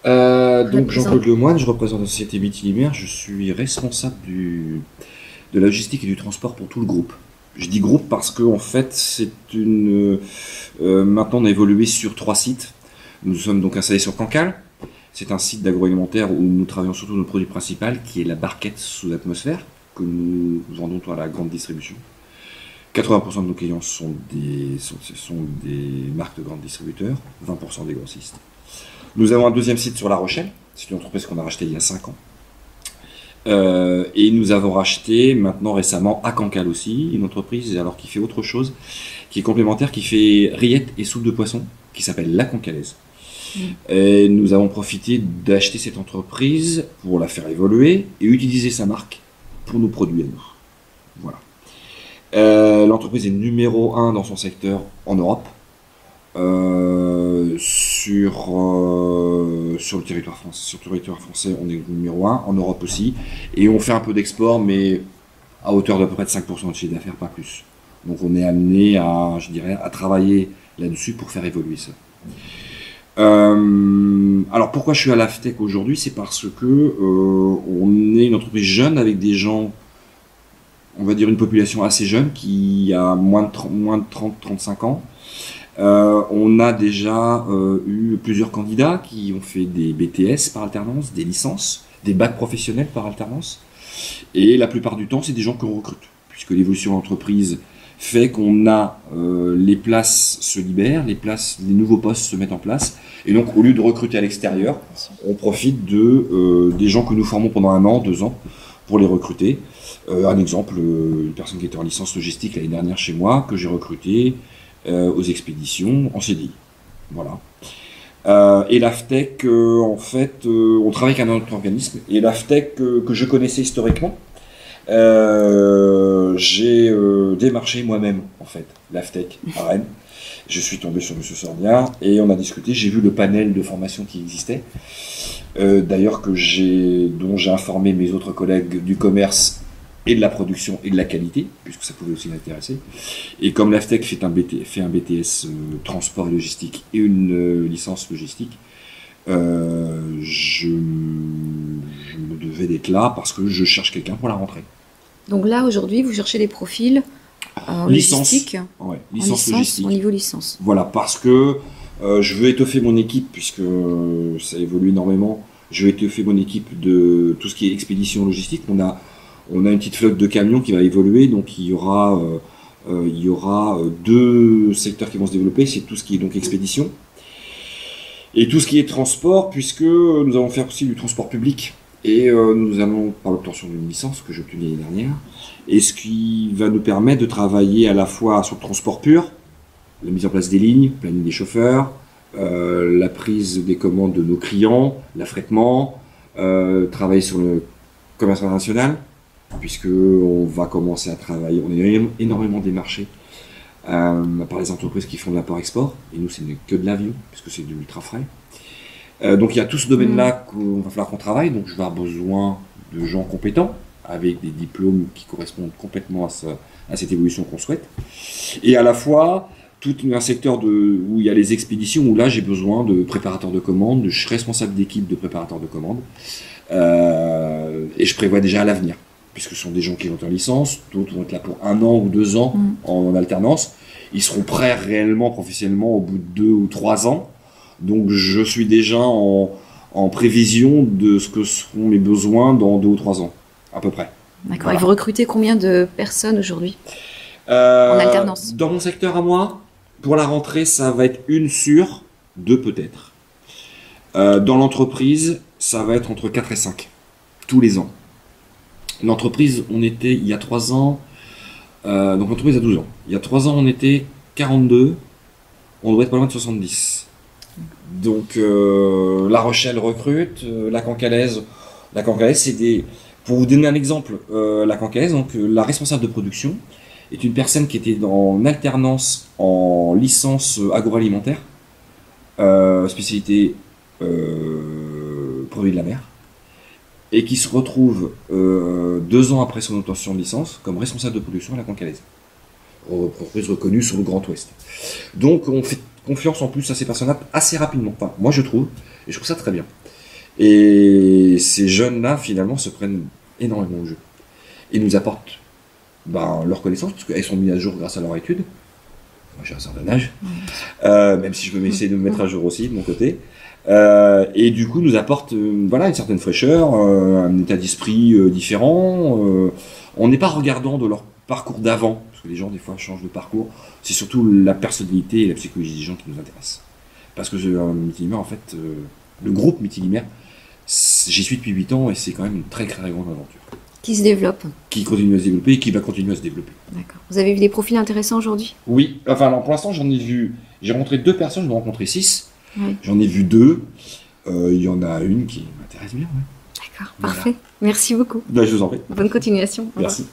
Donc Jean-Claude Lemoine, je représente la société Vitilimaire, je suis responsable de la logistique et du transport pour tout le groupe. Je dis groupe parce que en fait maintenant on a évolué sur 3 sites. Nous sommes donc installés sur Cancale. C'est un site d'agroalimentaire où nous travaillons surtout notre produit principal qui est la barquette sous atmosphère que nous vendons à la grande distribution. 80% de nos clients sont des marques de grands distributeurs, 20% des grossistes. Nous avons un deuxième site sur La Rochelle, c'est une entreprise qu'on a rachetée il y a 5 ans. Et nous avons racheté maintenant récemment à Cancale aussi, une entreprise alors qui fait autre chose, qui est complémentaire, qui fait rillettes et soupe de poisson, qui s'appelle La Cancalaise. Et nous avons profité d'acheter cette entreprise pour la faire évoluer et utiliser sa marque pour nos produits à nous. Voilà. L'entreprise est numéro 1 dans son secteur en Europe, sur le territoire français. Sur le territoire français, on est numéro 1, en Europe aussi, et on fait un peu d'export, mais à hauteur d'à peu près de 5% de chiffre d'affaires, pas plus. Donc on est amené à travailler là-dessus pour faire évoluer ça. Alors pourquoi je suis à l'AFTEC aujourd'hui, c'est parce que on est une entreprise jeune avec des gens, on va dire une population assez jeune qui a moins de 30-35 ans. On a déjà eu plusieurs candidats qui ont fait des BTS par alternance, des licences, des bacs professionnels par alternance. Et la plupart du temps, c'est des gens qu'on recrute, puisque l'évolution de l'entreprise fait qu'on a les places se libèrent, les nouveaux postes se mettent en place. Et donc, au lieu de recruter à l'extérieur, on profite des gens que nous formons pendant 1 an, 2 ans, pour les recruter. Un exemple, une personne qui était en licence logistique l'année dernière chez moi, que j'ai recruté aux expéditions en CDI. Voilà. Et l'AFTEC, en fait, on travaille avec un autre organisme. Et l'AFTEC, que je connaissais historiquement, j'ai démarché moi-même, en fait, l'AFTEC à Rennes. Je suis tombé sur M. Sordia et on a discuté. J'ai vu le panel de formation qui existait, d'ailleurs dont j'ai informé mes autres collègues du commerce et de la production et de la qualité, puisque ça pouvait aussi m'intéresser. Et comme l'AFTEC fait un BTS transport et logistique et une licence logistique, je me devais d'être là parce que je cherche quelqu'un pour la rentrée. Donc là, aujourd'hui, vous cherchez des profils en logistique, licence logistique. Au niveau licence. Voilà, parce que je veux étoffer mon équipe, puisque ça évolue énormément. Je veux étoffer mon équipe de tout ce qui est expédition logistique. On a une petite flotte de camions qui va évoluer, donc il y aura 2 secteurs qui vont se développer. C'est tout ce qui est donc expédition et tout ce qui est transport, puisque nous allons faire aussi du transport public. Et nous allons, par l'obtention d'une licence que j'ai obtenue l'année dernière, et ce qui va nous permettre de travailler à la fois sur le transport pur, la mise en place des lignes, planning des chauffeurs, la prise des commandes de nos clients, l'affrètement, travailler sur le commerce international, puisque on va commencer à travailler, on est énormément démarchés par les entreprises qui font de l'import-export, et nous c'est que de l'avion, puisque c'est de l'ultra-frais. Donc il y a tout ce domaine-là qu'on va falloir qu'on travaille, donc je vais avoir besoin de gens compétents, avec des diplômes qui correspondent complètement à cette évolution qu'on souhaite. Et à la fois, tout un secteur où il y a les expéditions, où là j'ai besoin de préparateurs de commandes, je suis responsable d'équipe de préparateurs de commandes, et je prévois déjà à l'avenir, puisque ce sont des gens qui vont être en licence, d'autres vont être là pour 1 an ou 2 ans en alternance. Ils seront prêts réellement, professionnellement, au bout de 2 ou 3 ans. Donc je suis déjà en prévision de ce que seront mes besoins dans 2 ou 3 ans, à peu près. D'accord. Voilà. Et vous recrutez combien de personnes aujourd'hui en alternance? Dans mon secteur à moi, pour la rentrée, ça va être 1 sur 2 peut-être. Dans l'entreprise, ça va être entre 4 et 5, tous les ans. L'entreprise, on était il y a 3 ans, donc l'entreprise a 12 ans. Il y a 3 ans, on était 42, on devrait être pas loin de 70. Donc La Rochelle recrute, la Cancalaise, c'est pour vous donner un exemple, la Cancalaise, donc la responsable de production est une personne qui était en alternance en licence agroalimentaire, spécialité produits de la mer, et qui se retrouve 2 ans après son obtention de licence comme responsable de production à la Cancalaise, entreprise reconnue sur le Grand Ouest. Donc on fait confiance en plus à ces personnes-là assez rapidement. Enfin, moi je trouve, et je trouve ça très bien. Et ces jeunes-là, finalement, se prennent énormément au jeu. Et nous apportent leurs connaissances, parce qu'elles sont mises à jour grâce à leur étude. Moi, j'ai un certain âge, même si je veux essayer de me mettre à jour aussi, de mon côté. Et du coup, nous apportent une certaine fraîcheur, un état d'esprit différent. On n'est pas regardant de leur parcours d'avant, parce que les gens, des fois, changent de parcours. C'est surtout la personnalité et la psychologie des gens qui nous intéressent. Parce que Mitilimère, en fait, le groupe Mitilimère, j'y suis depuis 8 ans et c'est quand même une très très grande aventure. Qui se développe. Qui continue à se développer et qui va continuer à se développer. D'accord. Vous avez vu des profils intéressants aujourd'hui? Oui. Enfin, alors, pour l'instant, j'ai rencontré 2 personnes, j'en ai rencontré 6. Oui. J'en ai vu 2. Il y en a une qui m'intéresse bien. Ouais. D'accord, parfait. Voilà. Merci beaucoup. Je vous en prie. Bonne continuation. Merci.